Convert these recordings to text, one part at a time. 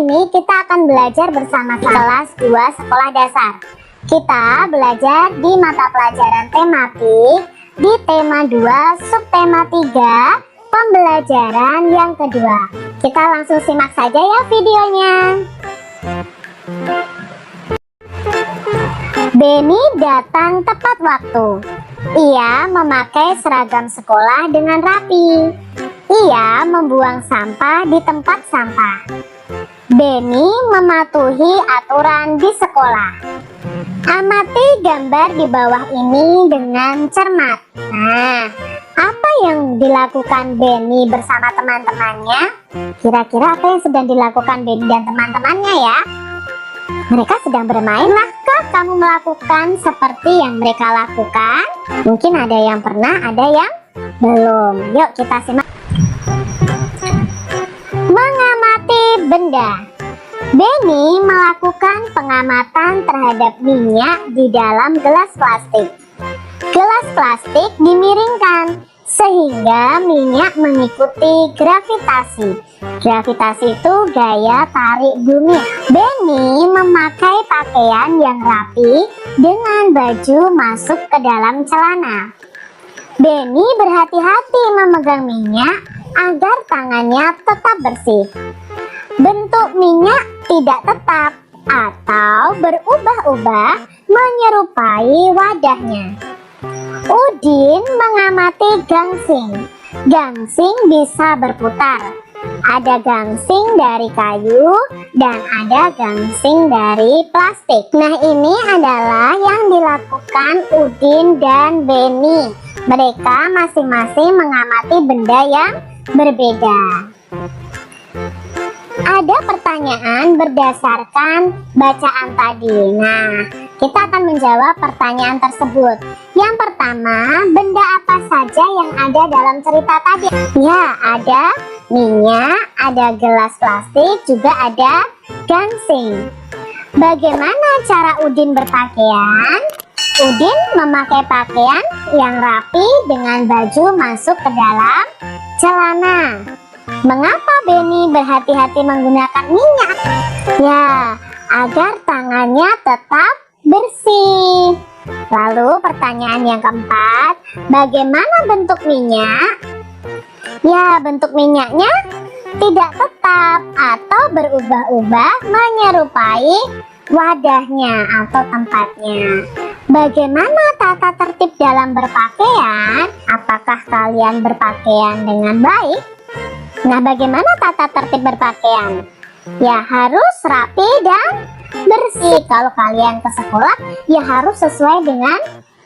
ini kita akan belajar bersama kelas 2 sekolah dasar. Kita belajar di mata pelajaran tematik di tema 2 subtema 3 pembelajaran yang kedua. Kita langsung simak saja ya videonya. Benny datang tepat waktu. Ia memakai seragam sekolah dengan rapi. Ia membuang sampah di tempat sampah. Benny mematuhi aturan di sekolah. Amati gambar di bawah ini dengan cermat. Nah, apa yang dilakukan Benny bersama teman-temannya? Kira-kira apa yang sedang dilakukan Benny dan teman-temannya ya? Mereka sedang bermain. Pernahkah kamu melakukan seperti yang mereka lakukan? Mungkin ada yang pernah, ada yang belum. Yuk kita simak. Mengamati benda. Benny melakukan pengamatan terhadap minyak di dalam gelas plastik. Gelas plastik dimiringkan sehingga minyak mengikuti gravitasi. Gravitasi itu gaya tarik bumi. Benny memakai pakaian yang rapi dengan baju masuk ke dalam celana. Benny berhati-hati memegang minyak agar tangannya tetap bersih. Bentuk minyak tidak tetap atau berubah-ubah menyerupai wadahnya. Udin mengamati gangsing. Gangsing bisa berputar. Ada gangsing dari kayu dan ada gangsing dari plastik. Nah, ini adalah yang dilakukan Udin dan Benny. Mereka masing-masing mengamati benda yang berbeda. Ada pertanyaan berdasarkan bacaan tadi. Nah, kita akan menjawab pertanyaan tersebut. Yang pertama, benda apa saja yang ada dalam cerita tadi? Ya, ada minyak, ada gelas plastik, juga ada gangsing. Bagaimana cara Udin berpakaian? Udin memakai pakaian yang rapi dengan baju masuk ke dalam celana. Mengapa Benny berhati-hati menggunakan minyak? Ya, agar tangannya tetap bersih. Lalu pertanyaan yang keempat, bagaimana bentuk minyak? Ya, bentuk minyaknya tidak tetap atau berubah-ubah menyerupai wadahnya atau tempatnya. Bagaimana tata tertib dalam berpakaian? Apakah kalian berpakaian dengan baik? Nah, bagaimana tata tertib berpakaian? Ya, harus rapi dan bersih. Kalau kalian ke sekolah, ya harus sesuai dengan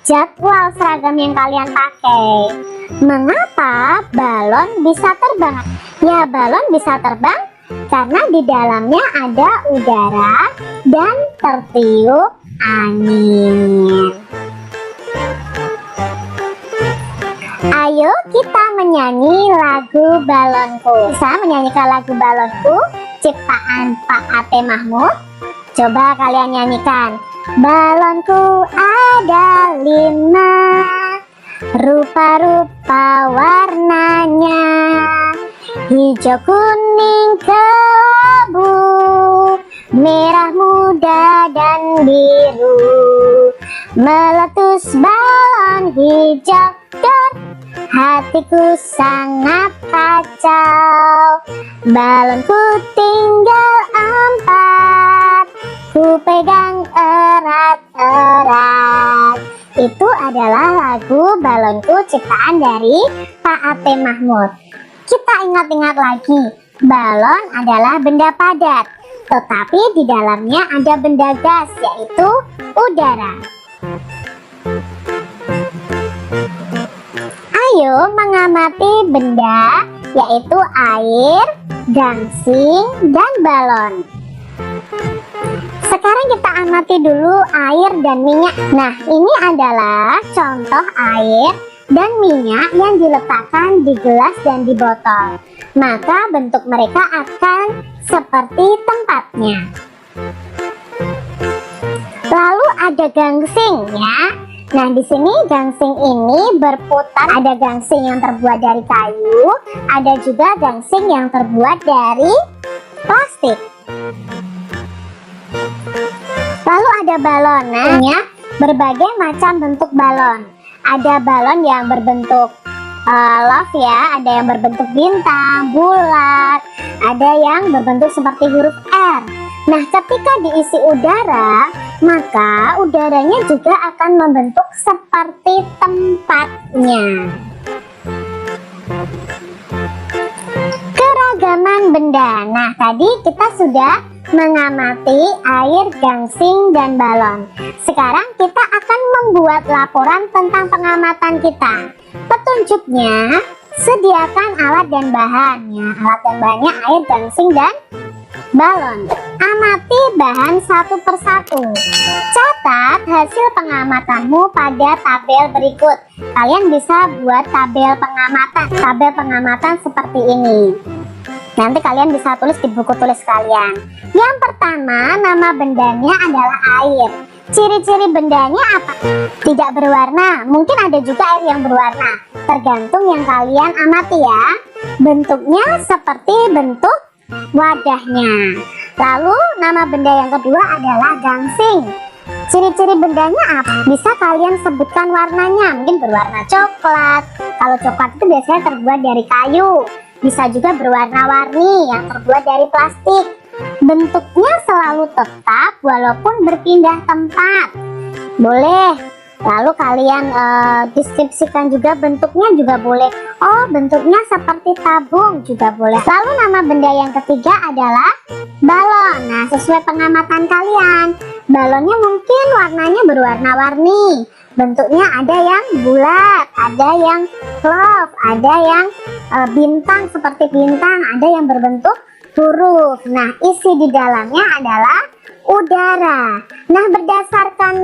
jadwal seragam yang kalian pakai. Mengapa balon bisa terbang? Ya, balon bisa terbang karena di dalamnya ada udara dan tertiup angin. Ayo kita menyanyi lagu Balonku. Bisa menyanyikan lagu Balonku ciptaan Pak Ate Mahmud? Coba kalian nyanyikan. Balonku ada 5, rupa-rupa warnanya, hijau, kuning, kelabu, merah muda dan biru. Meletus balon hijau, dor, hatiku sangat kacau. Balonku tinggal 4, ku pegang erat-erat. Itu adalah lagu Balonku ciptaan dari Pak Ate Mahmud. Kita ingat-ingat lagi, balon adalah benda padat, tetapi di dalamnya ada benda gas, yaitu udara. Ayo mengamati benda, yaitu air, gangsing, dan balon. Sekarang kita amati dulu air dan minyak. Nah, ini adalah contoh air dan minyak yang diletakkan di gelas dan di botol. Maka bentuk mereka akan seperti tempatnya. Lalu ada gangsing ya. Nah, di sini gangsing ini berputar. Ada gangsing yang terbuat dari kayu, ada juga gangsing yang terbuat dari plastik. balon. Nah, punya berbagai macam bentuk balon. Ada balon yang berbentuk love ya, ada yang berbentuk bintang, bulat, ada yang berbentuk seperti huruf R. Nah, ketika diisi udara, maka udaranya juga akan membentuk seperti tempatnya. Keragaman benda. Nah, tadi kita sudah mengamati air, gangsing, dan balon. Sekarang kita akan membuat laporan tentang pengamatan kita. Petunjuknya, sediakan alat dan bahannya. Alat dan bahannya air, gangsing, dan balon. Amati bahan satu persatu. Catat hasil pengamatanmu pada tabel berikut. Kalian bisa buat tabel pengamatan seperti ini. Nanti kalian bisa tulis di buku tulis kalian. Yang pertama, nama bendanya adalah air. Ciri-ciri bendanya apa? Tidak berwarna. Mungkin ada juga air yang berwarna, tergantung yang kalian amati ya. Bentuknya seperti bentuk wadahnya. Lalu nama benda yang kedua adalah gangsing. Ciri-ciri bendanya apa? Bisa kalian sebutkan warnanya. Mungkin berwarna coklat. Kalau coklat itu biasanya terbuat dari kayu. Bisa juga berwarna-warni yang terbuat dari plastik. Bentuknya selalu tetap walaupun berpindah tempat. Boleh. Lalu kalian deskripsikan juga bentuknya juga boleh. Oh, bentuknya seperti tabung juga boleh. Lalu nama benda yang ketiga adalah balon. Nah, sesuai pengamatan kalian, balonnya mungkin warnanya berwarna-warni. Bentuknya ada yang bulat, ada yang love, ada yang bintang seperti bintang, ada yang berbentuk huruf. Nah, isi di dalamnya adalah udara. Nah, berdasarkan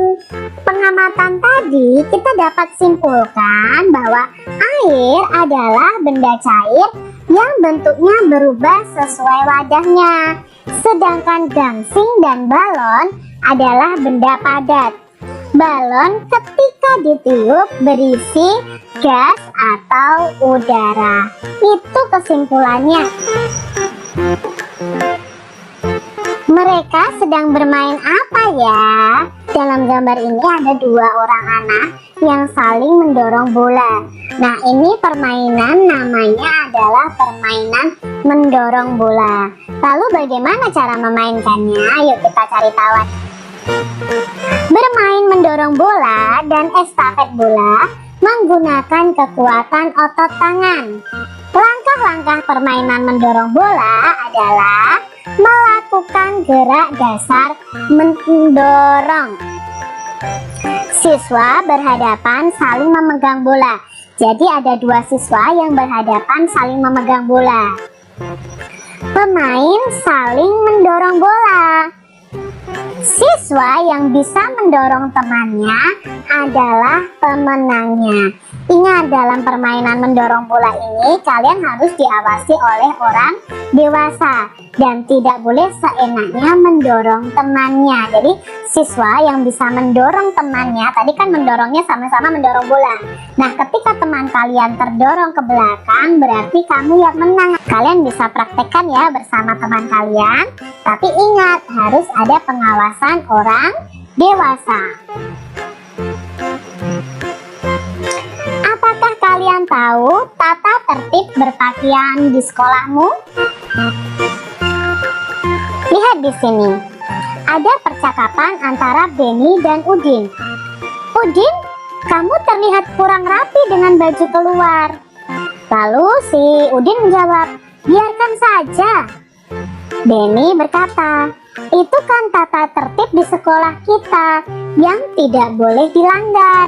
pengamatan tadi, kita dapat simpulkan bahwa air adalah benda cair yang bentuknya berubah sesuai wadahnya. Sedangkan gangsing dan balon adalah benda padat. Balon ketika ditiup berisi gas atau udara. Itu kesimpulannya. Mereka sedang bermain apa ya? Dalam gambar ini ada dua orang anak yang saling mendorong bola. Nah, ini permainan namanya adalah permainan mendorong bola. Lalu bagaimana cara memainkannya? Ayo kita cari tahu. Bermain mendorong bola dan estafet bola menggunakan kekuatan otot tangan. Langkah-langkah permainan mendorong bola adalah melakukan gerak dasar mendorong. Siswa berhadapan saling memegang bola. Jadi ada dua siswa yang berhadapan saling memegang bola. Pemain saling mendorong bola. Siswa yang bisa mendorong temannya adalah pemenangnya. Ingat, dalam permainan mendorong bola ini kalian harus diawasi oleh orang dewasa dan tidak boleh seenaknya mendorong temannya. Jadi siswa yang bisa mendorong temannya, tadi kan mendorongnya sama-sama mendorong bola. Nah, ketika teman kalian terdorong ke belakang, berarti kamu yang menang. Kalian bisa praktekkan ya bersama teman kalian, tapi ingat harus ada pengawasan orang dewasa. Apakah kalian tahu tata tertib berpakaian di sekolahmu? Lihat di sini. Ada percakapan antara Benny dan Udin. Udin, kamu terlihat kurang rapi dengan baju keluar. Lalu si Udin menjawab, biarkan saja. Benny berkata, itu kan tata tertib di sekolah kita yang tidak boleh dilanggar.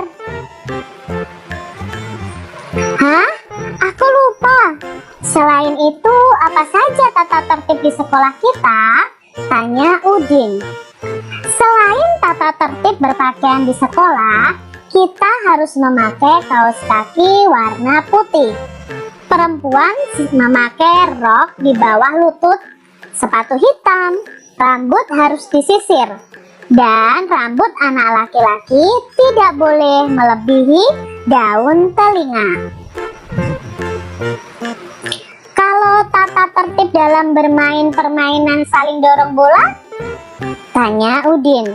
Hah? Aku lupa. Selain itu, apa saja tata tertib di sekolah kita? Tanya Udin. Selain tata tertib berpakaian di sekolah, kita harus memakai kaos kaki warna putih. Perempuan memakai rok di bawah lutut, sepatu hitam, rambut harus disisir, dan rambut anak laki-laki tidak boleh melebihi daun telinga. Kalau tata tertib dalam bermain permainan saling dorong bola? Tanya Udin.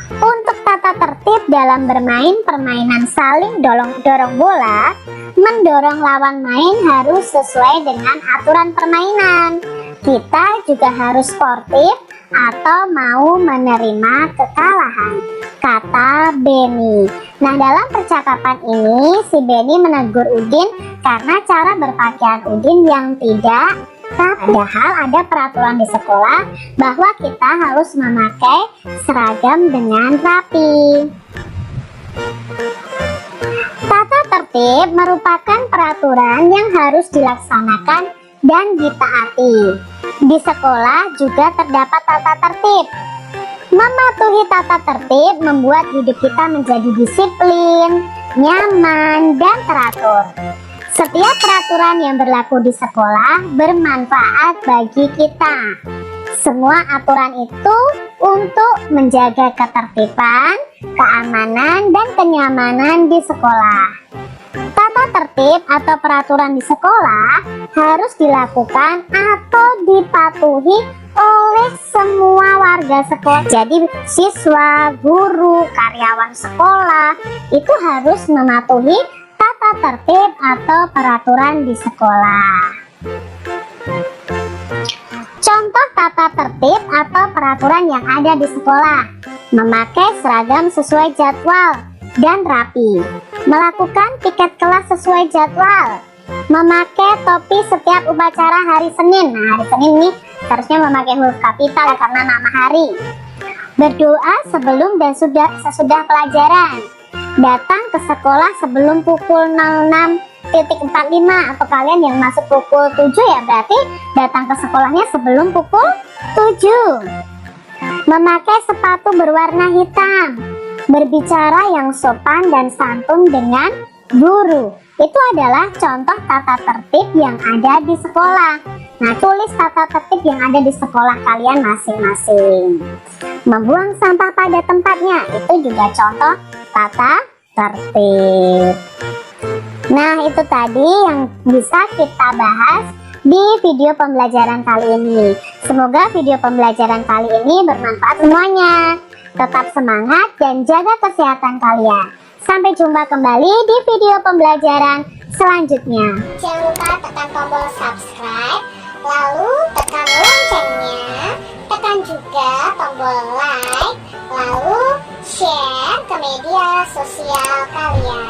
Untuk tata tertib dalam bermain permainan saling dorong bola, mendorong lawan main harus sesuai dengan aturan permainan. Kita juga harus sportif atau mau menerima kekalahan, kata Benny. Nah, dalam percakapan ini si Benny menegur Udin karena cara berpakaian Udin yang tidak rapi. Padahal ada peraturan di sekolah bahwa kita harus memakai seragam dengan rapi. Tata tertib merupakan peraturan yang harus dilaksanakan dan ditaati. Di sekolah juga terdapat tata tertib. Mematuhi tata tertib membuat hidup kita menjadi disiplin, nyaman, dan teratur. Setiap peraturan yang berlaku di sekolah bermanfaat bagi kita. Semua aturan itu untuk menjaga ketertiban, keamanan, dan kenyamanan di sekolah. Tata tertib atau peraturan di sekolah harus dilakukan atau dipatuhi oleh semua warga sekolah. Jadi siswa, guru, karyawan sekolah itu harus mematuhi tata tertib atau peraturan di sekolah. Contoh tata tertib atau peraturan yang ada di sekolah: memakai seragam sesuai jadwal dan rapi, melakukan piket kelas sesuai jadwal, memakai topi setiap upacara hari Senin. Nah, hari Senin ini harusnya memakai huruf kapital karena nama hari. Berdoa sebelum dan sesudah pelajaran. Datang ke sekolah sebelum pukul 06.45, atau kalian yang masuk pukul 7 ya berarti datang ke sekolahnya sebelum pukul 7. Memakai sepatu berwarna hitam. Berbicara yang sopan dan santun dengan guru. Itu adalah contoh tata tertib yang ada di sekolah. Nah, tulis tata tertib yang ada di sekolah kalian masing-masing. Membuang sampah pada tempatnya, itu juga contoh tata tertib. Nah, itu tadi yang bisa kita bahas di video pembelajaran kali ini. Semoga video pembelajaran kali ini bermanfaat semuanya. Tetap semangat dan jaga kesehatan kalian. Sampai jumpa kembali di video pembelajaran selanjutnya. Jangan lupa tekan tombol subscribe, lalu tekan loncengnya, tekan juga tombol like, lalu share ke media sosial kalian.